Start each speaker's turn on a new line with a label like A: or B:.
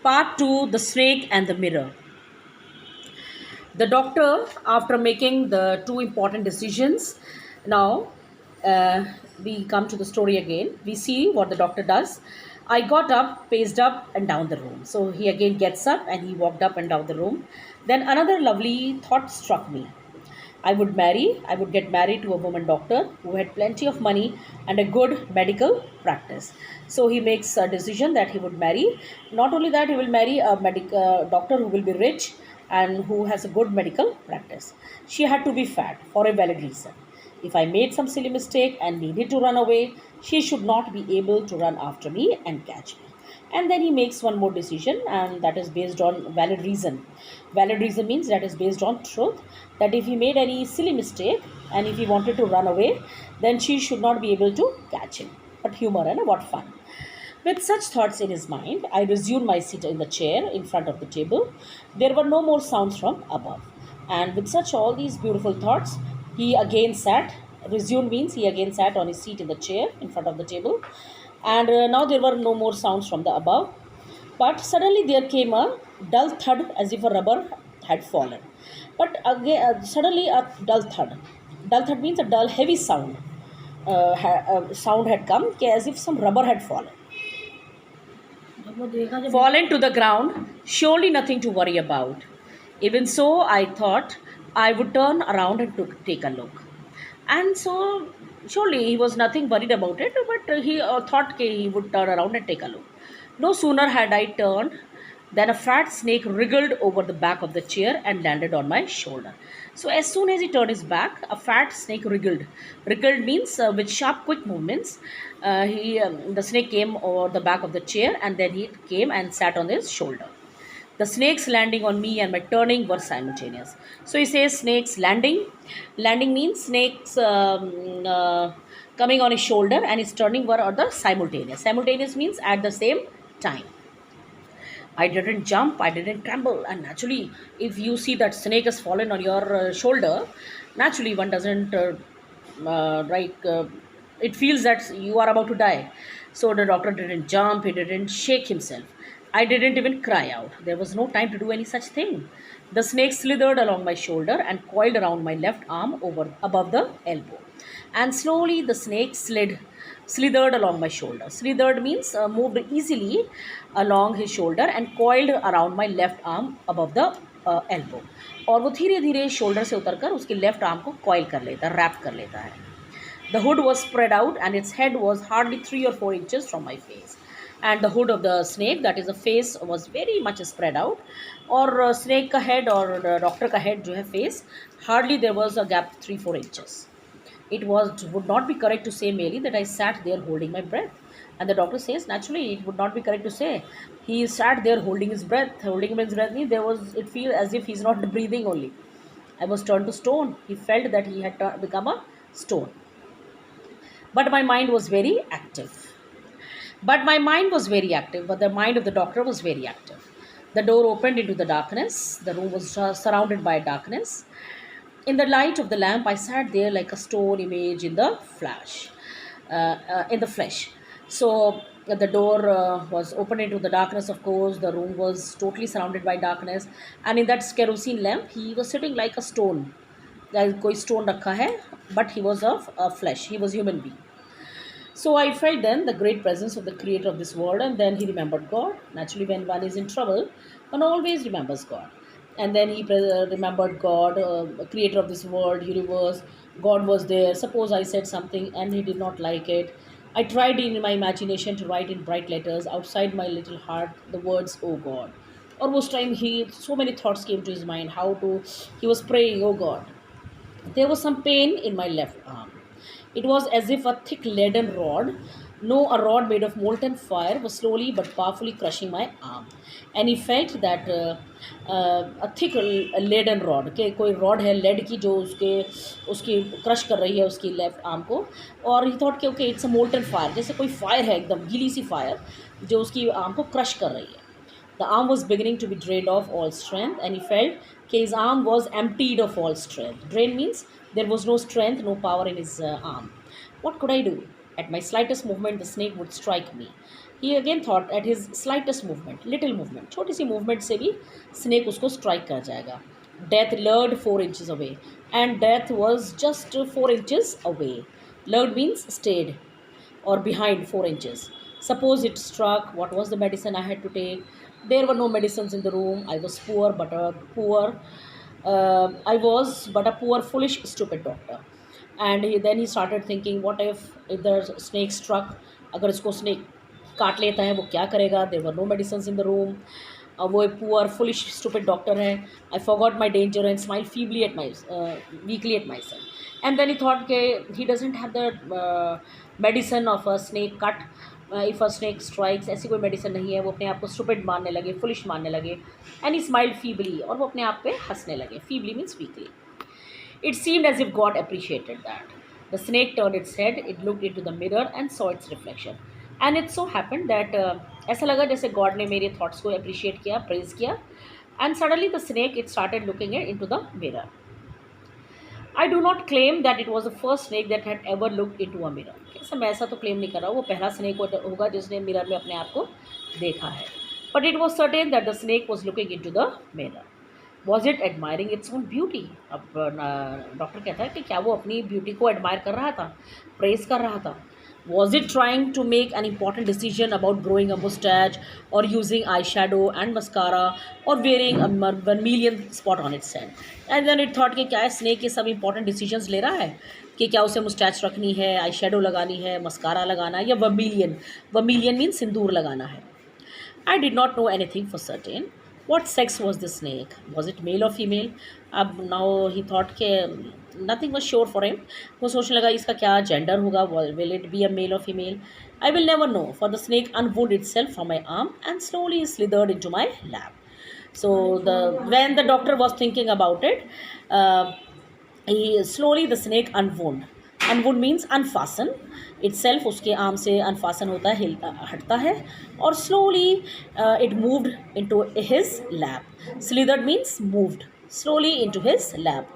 A: Part 2, The Snake and the Mirror. The doctor, after making the two important decisions, now uh, we come to the story again. We see what the doctor does. I got up, paced up and down the room. So he again gets up and he walked up and down the room. Then another lovely thought struck me. I would get married to a woman doctor who had plenty of money and a good medical practice. So he makes a decision that he would marry. Not only that, he will marry a doctor who will be rich and who has a good medical practice. She had to be fat for a valid reason. If I made some silly mistake and needed to run away, she should not be able to run after me and catch me. And then he makes one more decision, and that is based on valid reason. Valid reason means that is based on truth, that if he made any silly mistake and if he wanted to run away, then she should not be able to catch him. What humor and what fun. With such thoughts in his mind, I resumed my seat in the chair in front of the table. There were no more sounds from above. And with such all these beautiful thoughts, he again sat. Resumed means he again sat on his seat in the chair in front of the table. And now there were no more sounds from the above. But suddenly there came a dull thud as if a rubber had fallen. But again, suddenly a dull thud. Dull thud means a dull, heavy sound. Sound had come as if some rubber had fallen. Fallen to the ground, surely nothing to worry about. Even so, I thought I would turn around and take a look. And so, surely he was nothing worried about it, but he thought he would turn around and take a look. No sooner had I turned than a fat snake wriggled over the back of the chair and landed on my shoulder. So, as soon as he turned his back, a fat snake wriggled. Wriggled means with sharp, quick movements. The snake came over the back of the chair and then he came and sat on his shoulder. The snakes landing on me and my turning were simultaneous. So he says snakes landing. Landing means snakes coming on his shoulder and his turning were at the simultaneous. Simultaneous means at the same time. I didn't jump, I didn't tremble. And naturally, if you see that snake has fallen on your shoulder, naturally one doesn't it feels that you are about to die. So the doctor didn't jump, he didn't shake himself. I didn't even cry out. There was no time to do any such thing. The snake slithered along my shoulder and coiled around my left arm over above the elbow. And slowly the snake slithered along my shoulder. Slithered means moved easily along his shoulder and coiled around my left arm above the elbow. और वो धीरे धीरे shoulder से उतरकर उसके left arm को coil कर लेता है, रैप कर लेता है. The hood was spread out and its head was hardly 3 or 4 inches from my face. And the hood of the snake, that is the face, was very much spread out. और snake का head और doctor का head जो है face, hardly there was a gap 3-4 inches. It would not be correct to say merely that I sat there holding my breath. And the doctor says, naturally, it would not be correct to say he sat there holding his breath. Holding his breath means it feels as if he's not breathing only. I was turned to stone. He felt that he had become a stone. But my mind was very active. But the mind of the doctor was very active. The door opened into the darkness. The room was surrounded by darkness. In the light of the lamp, I sat there like a stone image in the flesh. So the door was opened into the darkness, of course. The room was totally surrounded by darkness. And in that kerosene lamp, he was sitting like a stone. Like koi stone rakha hai, but he was of flesh. He was human being. So I felt then the great presence of the creator of this world, and then he remembered God. Naturally, when one is in trouble, one always remembers God. And then he remembered God, creator of this world, universe. God was there. Suppose I said something and he did not like it. I tried in my imagination to write in bright letters outside my little heart the words, "Oh God." Or most time so many thoughts came to his mind. He was praying, "Oh God." There was some pain in my left arm. It was as if a thick leaden rod, no, a rod made of molten fire, was slowly but powerfully crushing my arm. And he felt that a thick leaden rod, कि कोई rod है lead की जो उसकी crush कर रही है उसकी left arm को. और he thought कि okay, it's a molten fire, जैसे कोई fire है एकदम गीली सी fire जो उसकी arm को crush कर रही है. The arm was beginning to be drained of all strength, and he felt that his arm was emptied of all strength. Drain means there was no strength, no power in his arm. What could I do? At my slightest movement, the snake would strike me. He again thought at his slightest movement, little movement, छोटी सी movement से भी snake उसको strike कर जाएगा. Death lurked 4 inches away, and death was just 4 inches away. Lurked means stayed or behind 4 inches. Suppose it struck, what was the medicine I had to take? There were no medicines in the room. I was poor, but a poor. I was but a poor, foolish, stupid doctor. And then he started thinking, what if the snake struck? अगर इसको snake काट लेता है वो क्या करेगा? There were no medicines in the room. वो एक पुअर फुलिश स्टूपिड डॉक्टर है. I forgot my danger and smile feebly at my weekly at myself. And then he thought के he doesn't have the medicine of a snake cut. If a snake strikes, ऐसी कोई medicine नहीं है. वो अपने आप को stupid मानने लगे, फुलिश मानने लगे. एंड ही स्माइल्ड फीबली, और वो अपने आप पे हंसने लगे. Feebly means weekly. It seemed as if God appreciated that. The snake turned its head, it looked into the mirror and saw its reflection. And it so happened that ऐसा लगा जैसे गॉड ने मेरे थॉट्स को appreciate किया, praise किया. And suddenly the snake it started looking into the mirror. I do not claim that it was the first snake that had ever looked into a mirror. कैसे, मैं ऐसा तो claim नहीं कर रहा हूँ वो पहला स्नेक होगा जिसने मिरर में अपने आप को देखा है. But it was certain that the snake was looking into the mirror. Was it admiring its own beauty? अब डॉक्टर कहता है कि क्या वो अपनी ब्यूटी को एडमायर कर रहा था, प्रेस कर रहा था? Was it trying to make an important decision about growing a moustache और using eye shadow and mascara और wearing a vermilion spot on its hand? And then it thought कि क्या स्नेक ये सब इंपॉर्टेंट डिसीजंस ले रहा है कि क्या उसे मुस्टैच रखनी है, आई शेडो लगानी है, मस्कारा लगाना है, या वर्मिलियन. वर्मिलियन मीन सिंदूर लगाना है. I did not know anything for certain. What sex was the snake? Was it male or female? अब now he thought कि nothing was sure for him. वो सोचने लगा इसका क्या gender होगा, will it be a male or female? I will never know, for the snake unwound itself from my arm and slowly slithered into my lap. So when the doctor was thinking about it, slowly the snake unwound. Unwound means unfasten itself. उसके arm से unfasten होता है, हटता है. और slowly it moved into his lap. Slithered means moved slowly into his lap.